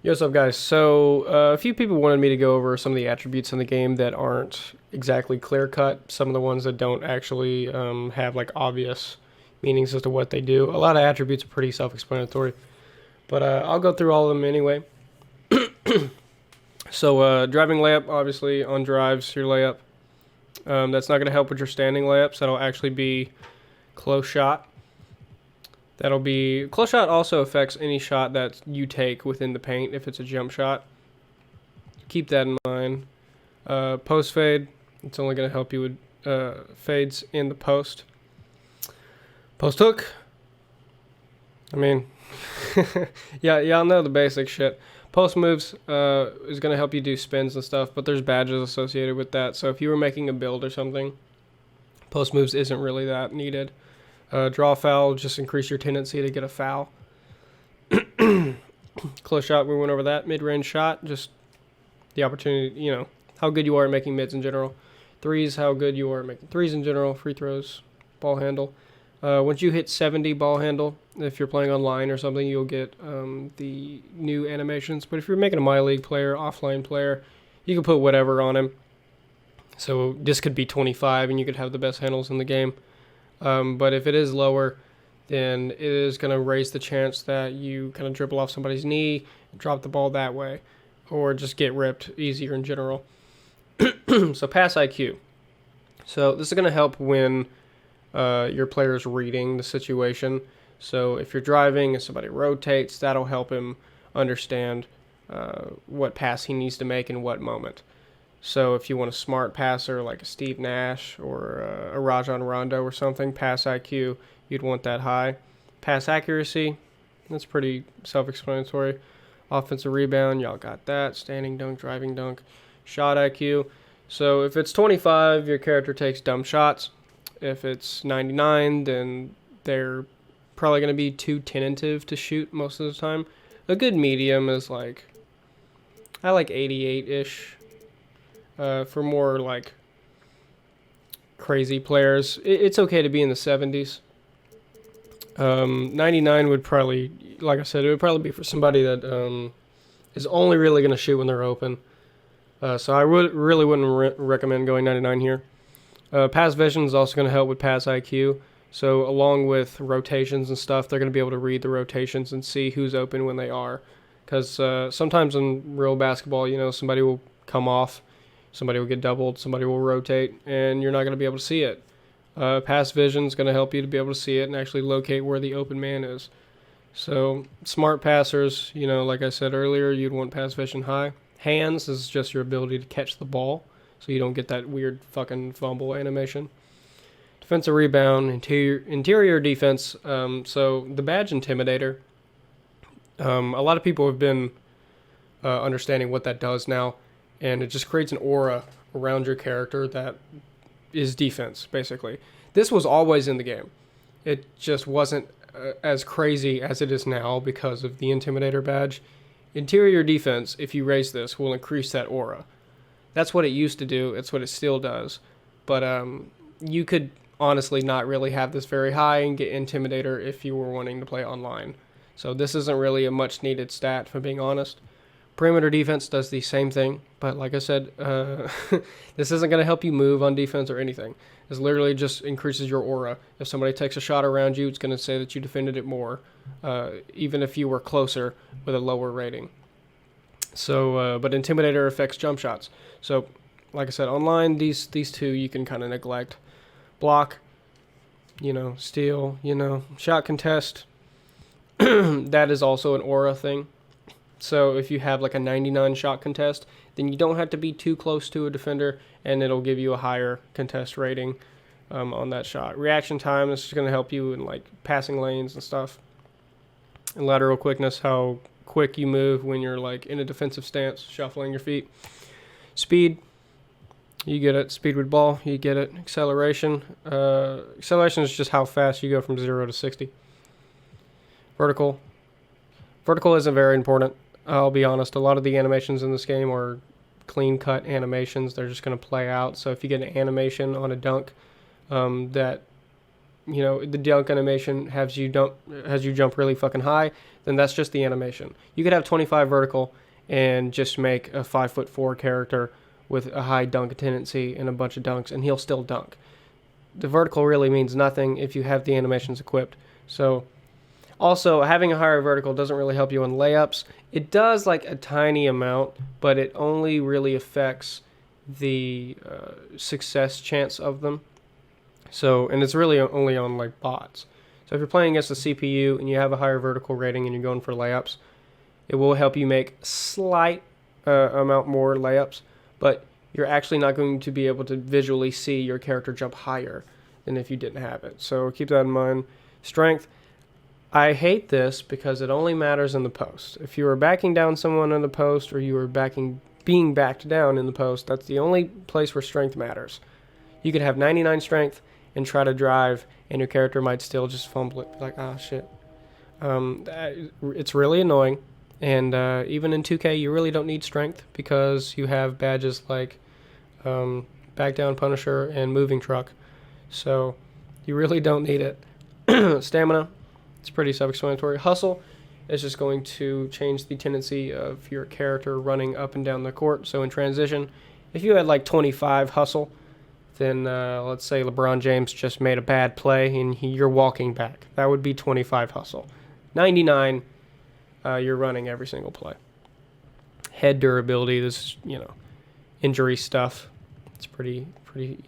Yo, what's up, guys? So, a few people wanted me to go over some of the attributes in the game that aren't exactly clear cut. Some of the ones that don't actually have like obvious meanings as to what they do. A lot of attributes are pretty self-explanatory, but I'll go through all of them anyway. So, driving layup, obviously on drives your layup. That's not going to help with your standing layups. That'll actually be close shot. That'll be close shot. Also affects any shot that you take within the paint if it's a jump shot. Keep that in mind. Post fade. It's only going to help you with fades in the post. Post hook. I mean, yeah, y'all know the basic shit. Post moves is going to help you do spins and stuff, but there's badges associated with that. So if you were making a build or something, post moves isn't really that needed. Draw foul, just increase your tendency to get a foul. Close shot, we went over that. Mid-range shot, just the opportunity, how good you are at making mids in general. Threes, how good you are at making threes in general. Free throws, ball handle. Once you hit 70 ball handle, if you're playing online or something, you'll get the new animations. But if you're making a My League player, offline player, you can put whatever on him. So this could be 25 and you could have the best handles in the game. But if it is lower, then it is going to raise the chance that you kind of dribble off somebody's knee, drop the ball that way, or just get ripped easier in general. So pass IQ. So this is going to help when your player's reading the situation. So if you're driving and somebody rotates, that'll help him understand what pass he needs to make in what moment. So if you want a smart passer like a Steve Nash or a Rajon Rondo or something, pass IQ, you'd want that high. Pass accuracy, that's pretty self-explanatory. Offensive rebound, y'all got that. Standing dunk, driving dunk. Shot IQ. So if it's 25, your character takes dumb shots. If it's 99, then they're probably going to be too tentative to shoot most of the time. A good medium is I like 88-ish. For more like crazy players, it's okay to be in the 70s. 99 would probably, like I said, it would probably be for somebody that is only really going to shoot when they're open. So I really wouldn't recommend going 99 here. Pass vision is also going to help with pass IQ. So along with rotations and stuff, they're going to be able to read the rotations and see who's open when they are. Because sometimes in real basketball, somebody will come off. Somebody will get doubled, somebody will rotate, and you're not going to be able to see it. Pass vision is going to help you to be able to see it and actually locate where the open man is. So smart passers, like I said earlier, you'd want pass vision high. Hands is just your ability to catch the ball, so you don't get that weird fucking fumble animation. Defensive rebound, interior defense. So the badge Intimidator, a lot of people have been understanding what that does now. And it just creates an aura around your character that is defense, basically. This was always in the game. It just wasn't as crazy as it is now because of the Intimidator badge. Interior defense, if you raise this, will increase that aura. That's what it used to do. It's what it still does. But you could honestly not really have this very high and get Intimidator if you were wanting to play online. So this isn't really a much needed stat, if I'm being honest. Perimeter defense does the same thing, but like I said, this isn't going to help you move on defense or anything. This literally just increases your aura. If somebody takes a shot around you, it's going to say that you defended it more, even if you were closer with a lower rating. So, but Intimidator affects jump shots. So, like I said, online, these two you can kind of neglect. Block, steal, shot contest. That is also an aura thing. So if you have like a 99 shot contest, then you don't have to be too close to a defender, and it'll give you a higher contest rating on that shot. Reaction time, this is going to help you in like passing lanes and stuff. And lateral quickness, how quick you move when you're like in a defensive stance, shuffling your feet. Speed, you get it. Speed with ball, you get it. Acceleration, acceleration is just how fast you go from 0 to 60. Vertical isn't very important. I'll be honest, a lot of the animations in this game are clean-cut animations. They're just going to play out. So if you get an animation on a dunk that the dunk animation has you jump really fucking high, then that's just the animation. You could have 25 vertical and just make a 5'4" character with a high dunk tendency and a bunch of dunks, and he'll still dunk. The vertical really means nothing if you have the animations equipped. So, also, having a higher vertical doesn't really help you on layups. It does like a tiny amount, but it only really affects the success chance of them. So, and it's really only on like bots. So if you're playing against a CPU and you have a higher vertical rating and you're going for layups, it will help you make slight amount more layups, but you're actually not going to be able to visually see your character jump higher than if you didn't have it. So keep that in mind. Strength. I hate this because it only matters in the post. If you are backing down someone in the post, or you are being backed down in the post, that's the only place where strength matters. You could have 99 strength and try to drive, and your character might still just fumble it. Like, ah, shit. It's really annoying. And even in 2K, you really don't need strength because you have badges like Back Down Punisher and Moving Truck. So you really don't need it. Stamina, it's pretty self-explanatory. Hustle is just going to change the tendency of your character running up and down the court. So in transition, if you had like 25 hustle, then let's say LeBron James just made a bad play and you're walking back. That would be 25 hustle. 99, you're running every single play. Head durability, this is, injury stuff. It's pretty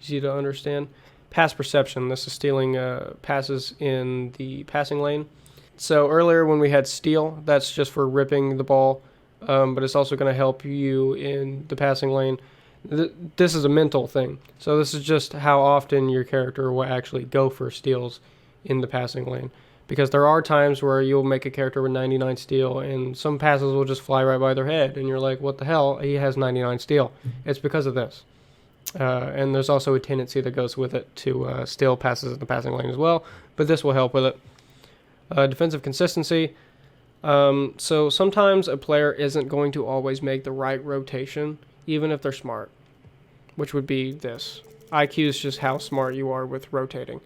easy to understand. Pass perception, this is stealing passes in the passing lane. So earlier when we had steal, that's just for ripping the ball, but it's also going to help you in the passing lane. This is a mental thing. So this is just how often your character will actually go for steals in the passing lane. Because there are times where you'll make a character with 99 steal and some passes will just fly right by their head. And you're like, what the hell? He has 99 steal. It's because of this. And there's also a tendency that goes with it to steal passes in the passing lane as well. But this will help with it. Defensive consistency. So sometimes a player isn't going to always make the right rotation, even if they're smart, which would be this. IQ is just how smart you are with rotating.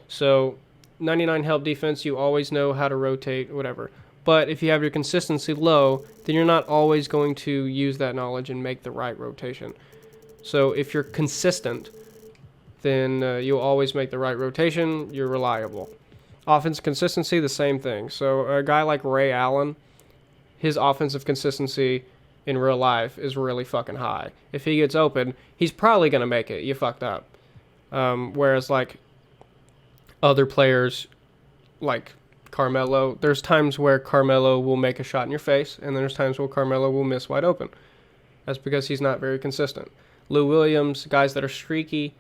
So 99 help defense, you always know how to rotate, whatever. But if you have your consistency low, then you're not always going to use that knowledge and make the right rotation. So if you're consistent, then you'll always make the right rotation. You're reliable. Offensive consistency, the same thing. So a guy like Ray Allen, his offensive consistency in real life is really fucking high. If he gets open, he's probably going to make it. You fucked up. Whereas like other players like Carmelo, there's times where Carmelo will make a shot in your face, and there's times where Carmelo will miss wide open. That's because he's not very consistent. Lou Williams, guys that are streaky,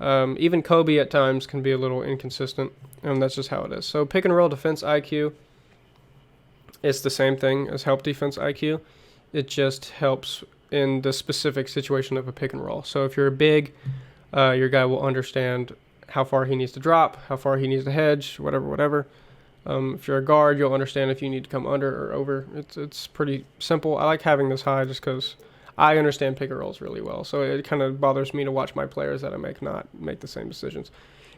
even Kobe at times can be a little inconsistent, and that's just how it is. So pick and roll defense IQ, it's the same thing as help defense IQ. It just helps in the specific situation of a pick and roll. So if you're big, your guy will understand how far he needs to drop, how far he needs to hedge, whatever. If you're a guard, you'll understand if you need to come under or over. It's pretty simple. I like having this high just because I understand pick and rolls really well. So it kind of bothers me to watch my players that I not make the same decisions.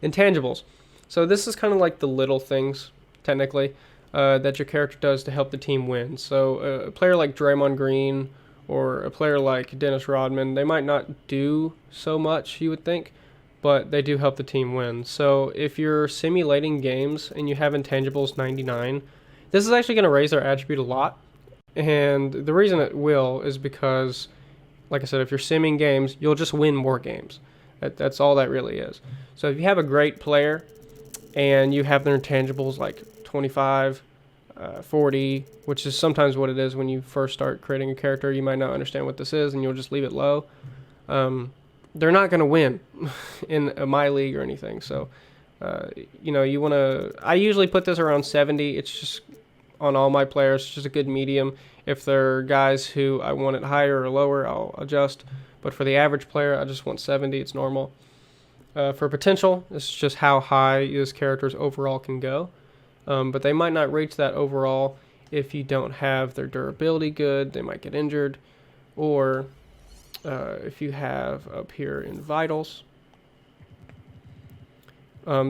Intangibles. So this is kind of like the little things, technically, that your character does to help the team win. So a player like Draymond Green or a player like Dennis Rodman, they might not do so much, you would think, but they do help the team win. So if you're simulating games and you have intangibles 99, this is actually going to raise their attribute a lot. And the reason it will is because, like I said, if you're simming games, you'll just win more games. That's all that really is. So if you have a great player and you have their intangibles like 25, 40, which is sometimes what it is when you first start creating a character, you might not understand what this is and you'll just leave it low. They're not going to win in my league or anything. So, you want to... I usually put this around 70. It's just on all my players. It's just a good medium. If they're guys who I want it higher or lower, I'll adjust. But for the average player, I just want 70. It's normal. For potential, it's just how high this character's overall can go. But they might not reach that overall if you don't have their durability good. They might get injured. Or... if you have up here in vitals,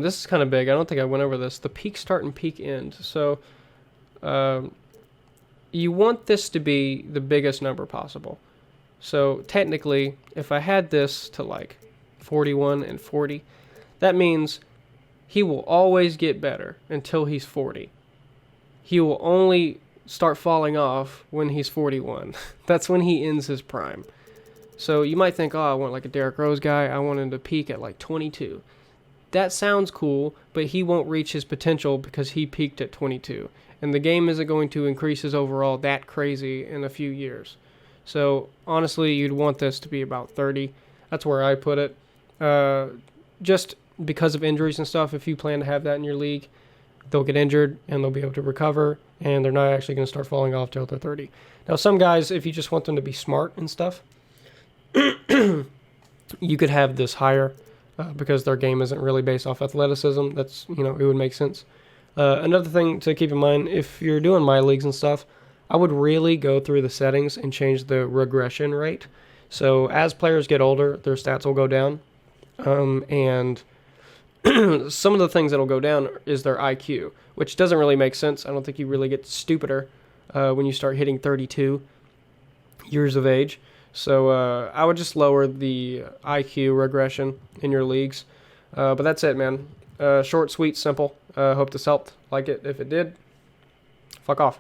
This is kind of big. I don't think I went over this. The peak start and peak end. So you want this to be the biggest number possible. So technically, if I had this to like 41 and 40, that means he will always get better until he's 40. He will only start falling off when he's 41. That's when he ends his prime. So you might think, oh, I want like a Derrick Rose guy. I want him to peak at like 22. That sounds cool, but he won't reach his potential because he peaked at 22. And the game isn't going to increase his overall that crazy in a few years. So honestly, you'd want this to be about 30. That's where I put it. Just because of injuries and stuff, if you plan to have that in your league, they'll get injured and they'll be able to recover, and they're not actually going to start falling off till they're 30. Now, some guys, if you just want them to be smart and stuff, you could have this higher because their game isn't really based off athleticism. That's, it would make sense. Another thing to keep in mind, if you're doing my leagues and stuff, I would really go through the settings and change the regression rate. So as players get older, their stats will go down. And some of the things that'll go down is their IQ, which doesn't really make sense. I don't think you really get stupider when you start hitting 32 years of age. So I would just lower the IQ regression in your leagues. But that's it, man. Short, sweet, simple. Hope this helped. Like it if it did. Fuck off.